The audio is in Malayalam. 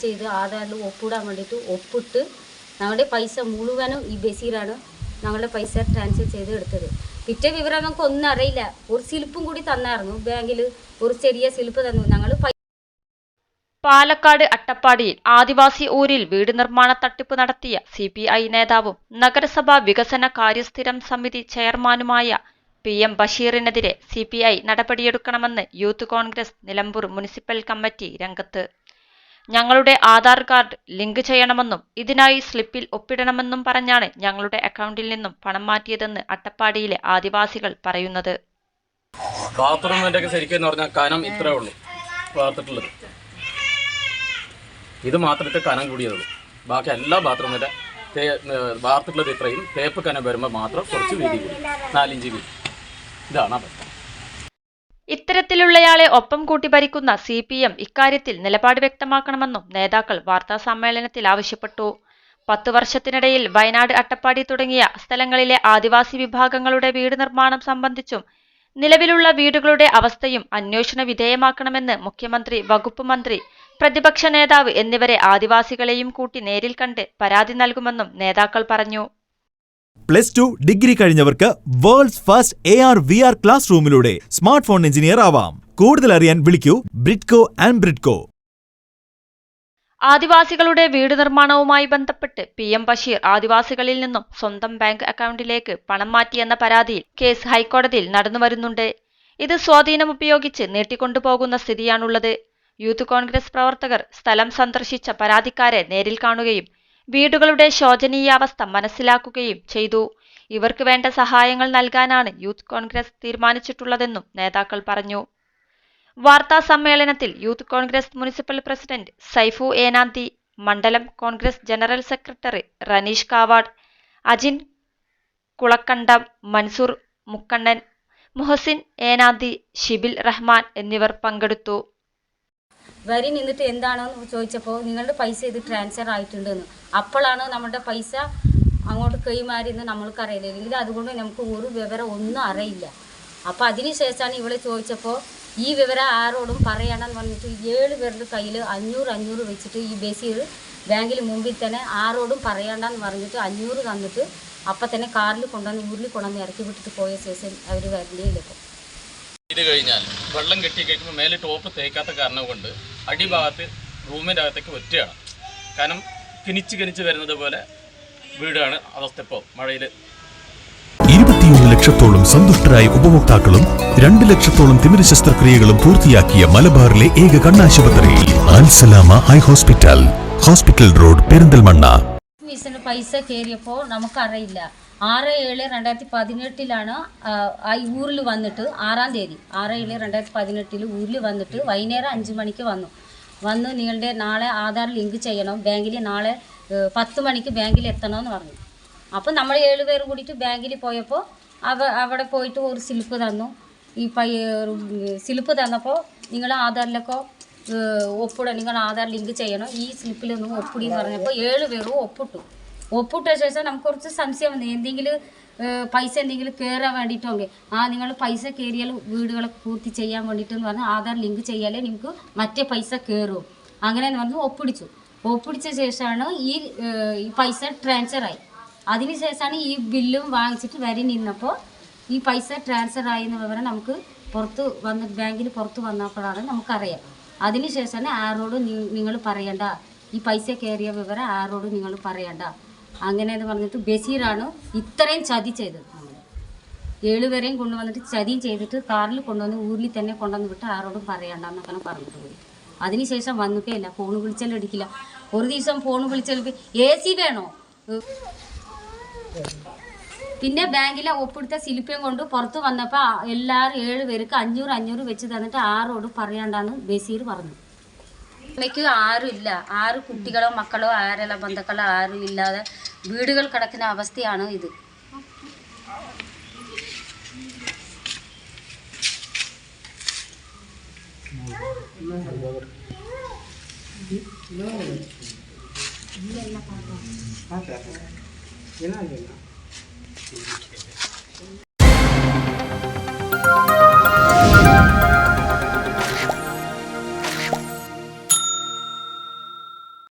ചെയ്ത് ആധാറിൽ ഒപ്പിടാൻ വേണ്ടിയിട്ട് ഒപ്പിട്ട് ഞങ്ങളുടെ പൈസ മുഴുവനും ഈ ബഷീറാണ് ഞങ്ങളുടെ പൈസ ട്രാൻസ്ഫർ ചെയ്ത് എടുത്തത്. പിറ്റേ വിവരം നമുക്ക് ഒന്നും അറിയില്ല. ഒരു സ്ലിപ്പും കൂടി തന്നായിരുന്നു, ബാങ്കിൽ ഒരു ചെറിയ സ്ലിപ്പ് തന്നു. ഞങ്ങൾ പാലക്കാട് അട്ടപ്പാടിയിൽ ആദിവാസി ഊരിൽ വീട് നിർമ്മാണ തട്ടിപ്പ് നടത്തിയ CPI നേതാവും നഗരസഭാ വികസന കാര്യസ്ഥിരം സമിതി ചെയർമാനുമായ PM ബഷീറിനെതിരെ CPI നടപടിയെടുക്കണമെന്ന് youth Congress Nilambur municipal committee രംഗത്ത്. ഞങ്ങളുടെ ആധാർ കാർഡ് ലിങ്ക് ചെയ്യണമെന്നും ഇതിനായി സ്ലിപ്പിൽ ഒപ്പിടണമെന്നും പറഞ്ഞാണ് ഞങ്ങളുടെ അക്കൗണ്ടിൽ നിന്നും പണം മാറ്റിയതെന്ന് അട്ടപ്പാടിയിലെ ആദിവാസികൾ പറയുന്നത്. ബാത്റൂമിൻ്റെ ശരിക്കും പറഞ്ഞാൽ കനം ഇത്രേ ഉള്ളൂ വാർത്തിട്ടുള്ളത്. ഇത് മാത്രമേ കനം കൂടിയതുള്ളൂ. ബാക്കി എല്ലാ ബാത്റൂമിൻ്റെ വാർത്തിട്ടുള്ളത് ഇത്രയും. തേപ്പ് കനം വരുമ്പോൾ മാത്രം കുറച്ച് വീതി കൂടി, 4 ഇഞ്ച് വീതി. ഇതാണ് അവസ്ഥ. ഇത്തരത്തിലുള്ളയാളെ ഒപ്പം കൂട്ടി ഭരിക്കുന്ന CPM ഇക്കാര്യത്തിൽ നിലപാട് വ്യക്തമാക്കണമെന്നും നേതാക്കൾ വാർത്താസമ്മേളനത്തിൽ ആവശ്യപ്പെട്ടു. 10 വർഷത്തിനിടയിൽ വയനാട്, അട്ടപ്പാടി തുടങ്ങിയ സ്ഥലങ്ങളിലെ ആദിവാസി വിഭാഗങ്ങളുടെ വീട് നിർമ്മാണം സംബന്ധിച്ചും നിലവിലുള്ള വീടുകളുടെ അവസ്ഥയും അന്വേഷണ വിധേയമാക്കണമെന്ന് മുഖ്യമന്ത്രി, വകുപ്പ് മന്ത്രി, പ്രതിപക്ഷ നേതാവ് എന്നിവരെ ആദിവാസികളെയും കൂട്ടി നേരിൽ കണ്ട് പരാതി നൽകുമെന്നും നേതാക്കൾ പറഞ്ഞു. +2 ഡിഗ്രി കഴിഞ്ഞവർക്ക് വേൾഡ്സ് ഫസ്റ്റ് AR/VR ക്ലാസ് റൂമിലൂടെ സ്മാർട്ട് ഫോൺ എഞ്ചിനീയർ ആവാം. കൂടുതൽ അറിയാൻ വിളിക്കൂ ബ്രിഡ്കോ ആൻഡ് ബ്രിഡ്കോ. ആദിവാസികളുടെ വീട് നിർമ്മാണവുമായി ബന്ധപ്പെട്ട് PM ബഷീർ ആദിവാസികളിൽ നിന്നും സ്വന്തം ബാങ്ക് അക്കൗണ്ടിലേക്ക് പണം മാറ്റിയെന്ന പരാതിയിൽ കേസ് ഹൈക്കോടതിയിൽ നടന്നുവരുന്നുണ്ട്. ഇത് സ്വാധീനം ഉപയോഗിച്ച് നീട്ടിക്കൊണ്ടുപോകുന്ന സ്ഥിതിയാണുള്ളത്. യൂത്ത് കോൺഗ്രസ് പ്രവർത്തകർ സ്ഥലം സന്ദർശിച്ച പരാതിക്കാരെ നേരിൽ കാണുകയും വീടുകളുടെ ശോചനീയാവസ്ഥ മനസ്സിലാക്കുകയും ചെയ്തു. ഇവർക്ക് വേണ്ട സഹായങ്ങൾ നൽകാനാണ് യൂത്ത് കോൺഗ്രസ് തീരുമാനിച്ചിട്ടുള്ളതെന്നും നേതാക്കൾ പറഞ്ഞു. വാർത്താ സമ്മേളനത്തിൽ youth Congress municipal president Saifu Enanthi, മണ്ഡലം കോൺഗ്രസ് ജനറൽ സെക്രട്ടറി റനീഷ് കാവാട്, അജിൻ കുളക്കണ്ടം, മൻസൂർ മുക്കണ്ണൻ, മുഹസിൻ ഏനാന്തി, ഷിബിൽ റഹ്മാൻ എന്നിവർ പങ്കെടുത്തു. വരി നിന്നിട്ട് എന്താണെന്ന് ചോദിച്ചപ്പോൾ നിങ്ങളുടെ പൈസ ഇത് ട്രാൻസ്ഫർ ആയിട്ടുണ്ടെന്ന്. അപ്പോഴാണ് നമ്മുടെ പൈസ അങ്ങോട്ട് കൈമാറിയെന്ന് നമ്മൾക്കറിയില്ല. അല്ലെങ്കിൽ അതുകൊണ്ട് നമുക്ക് ഒരു വിവരം ഒന്നും അറിയില്ല. അപ്പോൾ അതിന് ശേഷമാണ് ഇവളെ ചോദിച്ചപ്പോൾ ഈ വിവരം ആരോടും പറയണമെന്ന് പറഞ്ഞിട്ട് 7 പേരുടെ കയ്യിൽ 500 വെച്ചിട്ട് ഈ ബഷീർ ബാങ്കിൽ മുമ്പിൽ തന്നെ ആരോടും പറയണ്ടെന്ന് പറഞ്ഞിട്ട് 500 തന്നിട്ട് അപ്പം തന്നെ കാറിൽ കൊണ്ടുവന്ന് ഊരിൽ കൊണ്ടുവന്ന് ഇറക്കി വിട്ടിട്ട് പോയ ശേഷം അവർ വരണ്ടേയില്ല. ഇപ്പോൾ ഇത് കഴിഞ്ഞാൽ വെള്ളം കെട്ടി കഴിക്കുമ്പോൾ മേലെ ടോപ്പ് തേക്കാത്ത കാരണം കൊണ്ട് അടിഭാഗത്ത് റൂമിൻ്റെ അകത്തേക്ക് ഒറ്റയാണ്. കാരണം കിനിച്ച് വരുന്നത് പോലെ വീടാണ് അവസ്ഥ. ഇപ്പോൾ മഴയിൽ 21 ലക്ഷത്തോളം സന്തുഷ്ടരായ ഉപഭോക്താക്കളും 2 ലക്ഷത്തോളം തിമിര ശസ്ത്രക്രിയകളും പൂർത്തിയാക്കിയ മലബാറിലെ ഏക കണ്ണാശുപത്രി Al Salama high hospital, hospital road, Perinthalmanna. പൈസ കയറിയപ്പോൾ നമുക്കറിയില്ല. 6/7/2018 ആ ഊരിൽ വന്നിട്ട് 6-ാം തീയതി 6/7/2018 ഊരിൽ വന്നിട്ട് വൈകുന്നേരം 5 മണിക്ക് വന്ന് നിങ്ങളുടെ നാളെ ആധാർ ലിങ്ക് ചെയ്യണം, ബാങ്കിൽ നാളെ 10 മണിക്ക് ബാങ്കിൽ എത്തണമെന്ന് പറഞ്ഞു. അപ്പോൾ നമ്മൾ 7 പേരും കൂടിയിട്ട് ബാങ്കിൽ പോയപ്പോൾ അവിടെ പോയിട്ട് ഒരു സ്ലിപ്പ് തന്നു. ഈ സ്ലിപ്പ് തന്നപ്പോൾ നിങ്ങൾ ആധാറിലൊക്കെ നിങ്ങൾ ആധാർ ലിങ്ക് ചെയ്യണം, ഈ സ്ലിപ്പിലൊന്നും ഒപ്പിടി എന്ന് പറഞ്ഞപ്പോൾ 7 പേരും ഒപ്പിട്ട ശേഷം നമുക്ക് കുറച്ച് സംശയം വന്നു. എന്തെങ്കിലും പൈസ എന്തെങ്കിലും കയറാൻ വേണ്ടിയിട്ടോങ്കിൽ നിങ്ങൾ പൈസ കയറിയാൽ വീടുകളെ പൂർത്തി ചെയ്യാൻ വേണ്ടിയിട്ടെന്ന് പറഞ്ഞാൽ ആധാർ ലിങ്ക് ചെയ്യാലേ നിങ്ങൾക്ക് മറ്റേ പൈസ കയറും. അങ്ങനെയെന്ന് പറഞ്ഞ് ഒപ്പിടിച്ച ശേഷമാണ് ഈ പൈസ ട്രാൻസ്ഫറായി. അതിനുശേഷമാണ് ഈ ബില്ലും വാങ്ങിച്ചിട്ട് വരി നിന്നപ്പോൾ ഈ പൈസ ട്രാൻസ്ഫർ ആയെന്ന വിവരം നമുക്ക് ബാങ്കിൽ പുറത്ത് വന്നപ്പോഴാണ് നമുക്കറിയാം. അതിനുശേഷമാണ് ആരോടും നിങ്ങൾ പറയണ്ട, ഈ പൈസ കയറിയ വിവരം ആരോടും നിങ്ങൾ പറയണ്ട അങ്ങനെയെന്ന് പറഞ്ഞിട്ട് ബഷീറാണ് ഇത്രയും ചതി ചെയ്തത്. നമ്മൾ 7 പേരെയും കൊണ്ടുവന്നിട്ട് ചതിയും ചെയ്തിട്ട് കാറിൽ കൊണ്ടുവന്ന് ഊരിൽ തന്നെ കൊണ്ടുവന്ന് വിട്ട് ആരോടും പറയണ്ടെന്നൊക്കെ പറഞ്ഞിട്ട് പോയി. അതിനുശേഷം വന്നിട്ടേ ഇല്ല, ഫോൺ വിളിച്ചാലും എടുക്കില്ല. ഒരു ദിവസം ഫോൺ വിളിച്ചാൽ AC വേണോ. പിന്നെ ബാങ്കിലെ ഒപ്പിടുത്ത സ്ലിപ്പും കൊണ്ട് പുറത്ത് വന്നപ്പോൾ എല്ലാവരും 7 പേർക്ക് 500 വെച്ച് തന്നിട്ട് ആരോടും പറയണ്ടെന്ന് ബഷീർ പറഞ്ഞു. അമ്മയ്ക്ക് ആരും ഇല്ല, 6 കുട്ടികളോ മക്കളോ ആരെല്ലാം ബന്ധുക്കളോ ആരും ഇല്ലാതെ വീടുകൾ കിടക്കുന്ന അവസ്ഥയാണ് ഇത്.